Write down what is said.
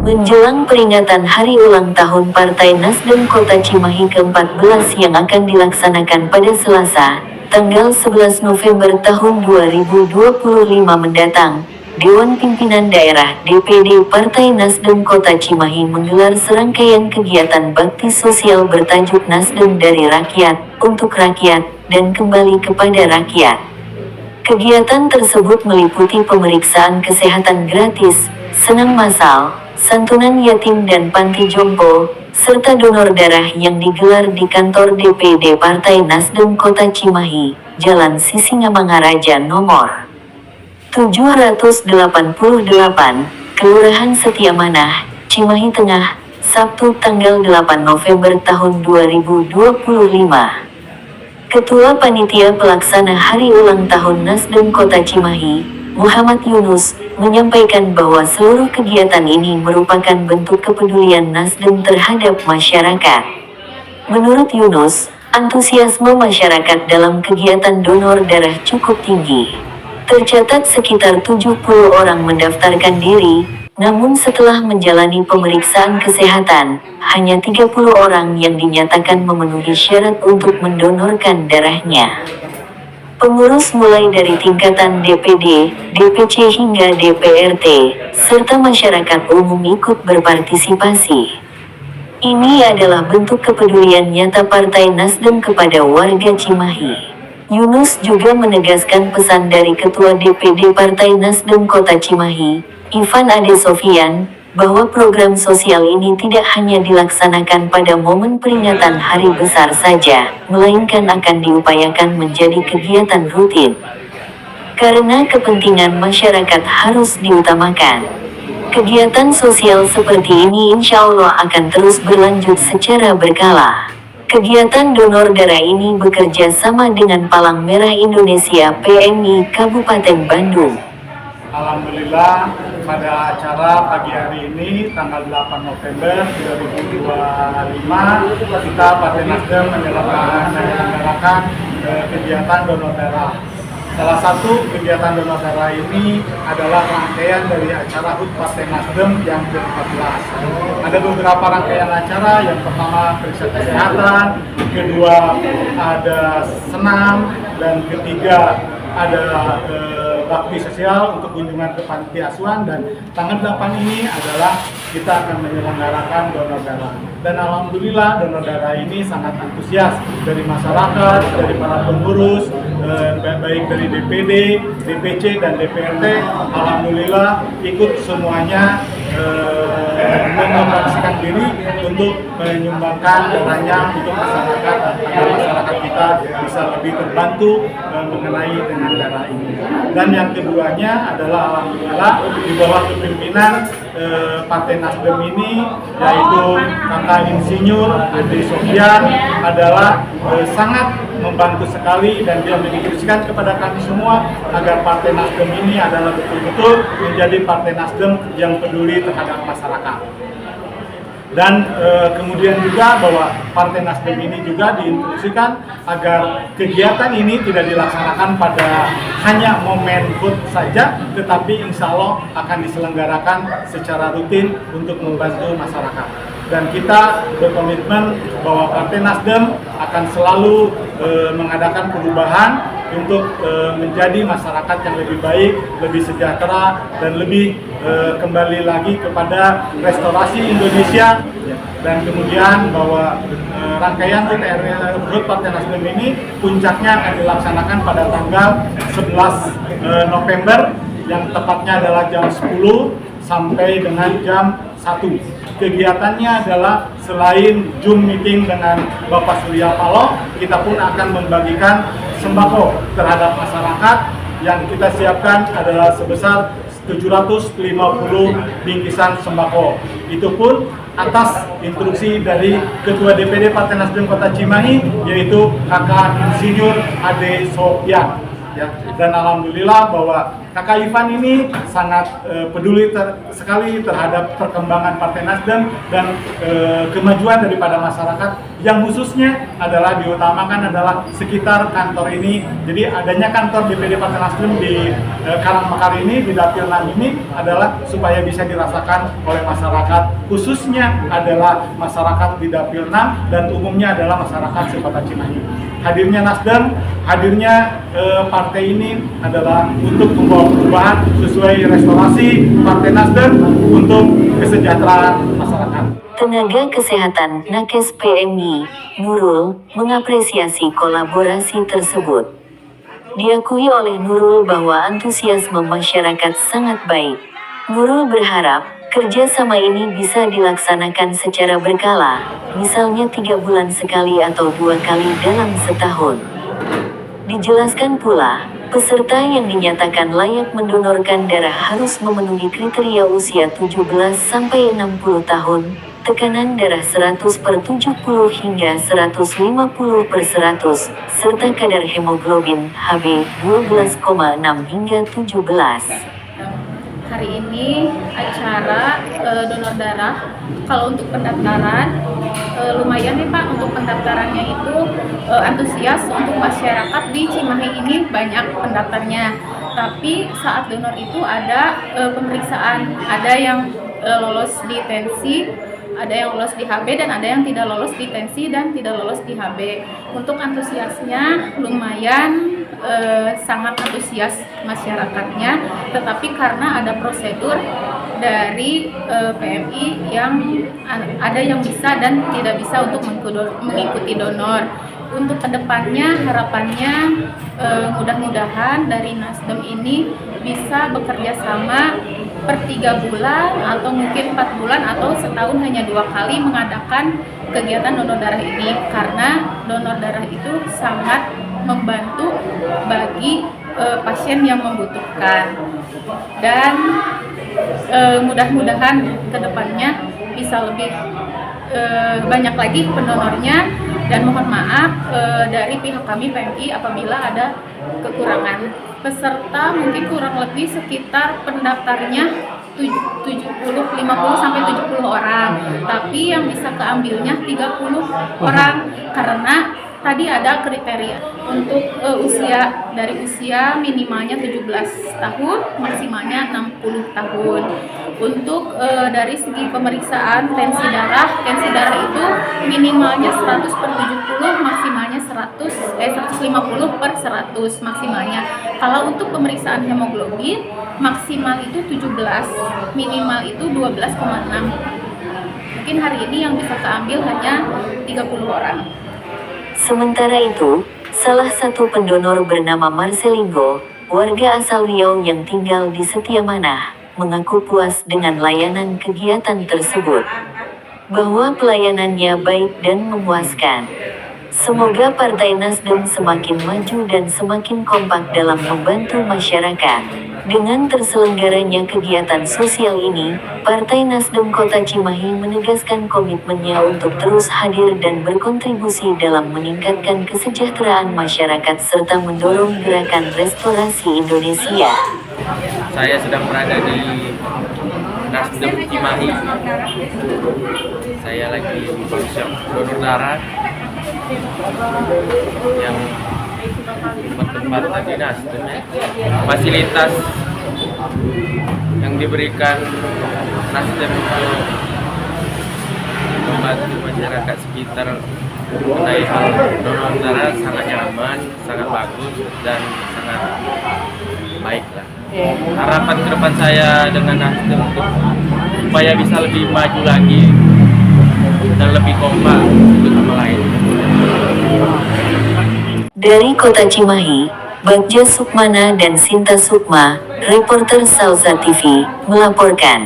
Menjelang peringatan hari ulang tahun Partai Nasdem Kota Cimahi ke-14 yang akan dilaksanakan pada Selasa, tanggal 11 November tahun 2025 mendatang, Dewan Pimpinan Daerah DPD Partai Nasdem Kota Cimahi menggelar serangkaian kegiatan bakti sosial bertajuk Nasdem dari Rakyat, untuk Rakyat, dan kembali kepada rakyat. Kegiatan tersebut meliputi pemeriksaan kesehatan gratis, senam massal, santunan yatim dan panti jompo, serta donor darah yang digelar di kantor DPD Partai Nasdem Kota Cimahi, Jalan Sisingamangaraja nomor 788, Kelurahan Setiamanah, Cimahi Tengah, Sabtu tanggal 8 November tahun 2025. Ketua Panitia Pelaksana Hari Ulang Tahun Nasdem Kota Cimahi, Muhammad Yunus, menyampaikan bahwa seluruh kegiatan ini merupakan bentuk kepedulian Nasdem terhadap masyarakat. Menurut Yunus, antusiasme masyarakat dalam kegiatan donor darah cukup tinggi. Tercatat sekitar 70 orang mendaftarkan diri, namun setelah menjalani pemeriksaan kesehatan, hanya 30 orang yang dinyatakan memenuhi syarat untuk mendonorkan darahnya. Pengurus mulai dari tingkatan DPD, DPC hingga DPRT, serta masyarakat umum ikut berpartisipasi. Ini adalah bentuk kepedulian nyata Partai Nasdem kepada warga Cimahi. Yunus juga menegaskan pesan dari Ketua DPD Partai Nasdem Kota Cimahi, Ivan Ade Sofian, bahwa program sosial ini tidak hanya dilaksanakan pada momen peringatan hari besar saja, melainkan akan diupayakan menjadi kegiatan rutin. Karena kepentingan masyarakat harus diutamakan. Kegiatan sosial seperti ini insya Allah akan terus berlanjut secara berkala. Kegiatan donor darah ini bekerja sama dengan Palang Merah Indonesia PMI Kabupaten Bandung. Alhamdulillah pada acara pagi hari ini tanggal 8 November 2025 kita Partai Nasdem menyelenggarakan kegiatan donor darah. Salah satu kegiatan donor darah ini adalah rangkaian dari acara HUT Partai Nasdem yang ke-14. Ada beberapa rangkaian acara, yang pertama periksa kesehatan, kedua ada senam, dan ketiga ada bakti sosial untuk kunjungan ke panti asuhan, dan tanggal 8 ini adalah kita akan menyelenggarakan donor darah. Dan alhamdulillah donor darah ini sangat antusias dari masyarakat, dari para pengurus, baik dari DPD, DPC, dan DPRT. Alhamdulillah ikut semuanya mengaplikasikan diri untuk menyumbangkan darahnya untuk masyarakat, agar masyarakat kita bisa lebih terbantu mengenai dengan darah ini. Dan yang keduanya adalah alhamdulillah di bawah kepemimpinan Partai Nasdem ini, yaitu Kakak Insinyur Ade Sofian adalah sangat membantu sekali, dan dia menginstruksikan kepada kami semua agar Partai Nasdem ini adalah betul-betul menjadi Partai Nasdem yang peduli terhadap masyarakat. Dan kemudian juga bahwa Partai Nasdem ini juga diinstruksikan agar kegiatan ini tidak dilaksanakan pada hanya momen HUT saja, tetapi insya Allah akan diselenggarakan secara rutin untuk membantu masyarakat. Dan kita berkomitmen bahwa Partai Nasdem akan selalu mengadakan perubahan untuk menjadi masyarakat yang lebih baik, lebih sejahtera, dan lebih kembali lagi kepada restorasi Indonesia. Dan kemudian bahwa rangkaian HUT Partai Nasdem ini puncaknya akan dilaksanakan pada tanggal 11 November yang tepatnya adalah jam 10 sampai dengan jam 1. Kegiatannya adalah selain Zoom meeting dengan Bapak Surya Paloh, kita pun akan membagikan sembako terhadap masyarakat yang kita siapkan adalah sebesar 750 bingkisan sembako. Itu pun atas instruksi dari Ketua DPD Partai Nasdem Kota Cimahi, yaitu Kakak Insinyur Ade Sofian. Ya, dan alhamdulillah bahwa Kakak Ivan ini sangat peduli sekali terhadap perkembangan Partai Nasdem dan kemajuan daripada masyarakat, yang khususnya adalah diutamakan adalah sekitar kantor ini. Jadi adanya kantor DPD Partai Nasdem di Karangmekar ini, di Dapil 6 ini adalah supaya bisa dirasakan oleh masyarakat, khususnya adalah masyarakat di Dapil 6 dan umumnya adalah masyarakat Kota Cimahi. Hadirnya Nasdem, hadirnya partai ini adalah untuk membawa perubahan sesuai restorasi Partai Nasdem untuk kesejahteraan masyarakat. Tenaga Kesehatan Nakes PMI, Nurul, mengapresiasi kolaborasi tersebut. Diakui oleh Nurul bahwa antusiasme masyarakat sangat baik. Nurul berharap kerjasama ini bisa dilaksanakan secara berkala, misalnya 3 bulan sekali atau 2 kali dalam setahun. Dijelaskan pula, peserta yang dinyatakan layak mendonorkan darah harus memenuhi kriteria usia 17-60 tahun, tekanan darah 100/70 hingga 150/100, serta kadar hemoglobin Hb 12,6 hingga 17. Hari ini acara donor darah. Kalau untuk pendaftaran lumayan nih Pak, untuk pendaftarannya itu antusias untuk masyarakat di Cimahi ini banyak pendaftarnya. Tapi saat donor itu ada pemeriksaan, ada yang lolos di tensi, ada yang lolos di HB, dan ada yang tidak lolos di tensi dan tidak lolos di HB. Untuk antusiasnya lumayan sangat antusias masyarakatnya, tetapi karena ada prosedur dari PMI yang ada yang bisa dan tidak bisa untuk mengikuti donor. Untuk kedepannya harapannya mudah-mudahan dari Nasdem ini bisa bekerja sama per 3 bulan atau mungkin 4 bulan atau setahun hanya 2 kali mengadakan kegiatan donor darah ini, karena donor darah itu sangat membantu bagi pasien yang membutuhkan. Dan mudah-mudahan kedepannya bisa lebih banyak lagi pendonornya, dan mohon maaf dari pihak kami PMI apabila ada kekurangan peserta. Mungkin kurang lebih sekitar pendaftarnya 50 sampai 70 orang, tapi yang bisa keambilnya 30 orang karena tadi ada kriteria untuk usia, dari usia minimalnya 17 tahun, maksimalnya 60 tahun. Untuk dari segi pemeriksaan tensi darah itu minimalnya 100/70, maksimalnya 150/100 maksimalnya. Kalau untuk pemeriksaan hemoglobin maksimal itu 17, minimal itu 12,6. Mungkin hari ini yang bisa keambil hanya 30 orang. Sementara itu, salah satu pendonor bernama Marcelingo, warga asal Riau yang tinggal di Setiamanah, mengaku puas dengan layanan kegiatan tersebut, bahwa pelayanannya baik dan memuaskan. Semoga Partai Nasdem semakin maju dan semakin kompak dalam membantu masyarakat. Dengan terselenggaranya kegiatan sosial ini, Partai Nasdem Kota Cimahi menegaskan komitmennya untuk terus hadir dan berkontribusi dalam meningkatkan kesejahteraan masyarakat serta mendorong gerakan restorasi Indonesia. Saya sedang berada di Nasdem Cimahi. Saya lagi workshop donor darah yang bertempat di Nasdem. Fasilitas yang diberikan Nasdem untuk membantu masyarakat sekitar mengenai hal donor darah sangat nyaman, sangat bagus, dan sangat baik lah. Harapan ke depan saya dengan Nasdem untuk supaya bisa lebih maju lagi dan lebih kompak satu sama lain. Dari Kota Cimahi, Bagja Sukmana dan Sinta Sukma, reporter Salsa TV, melaporkan.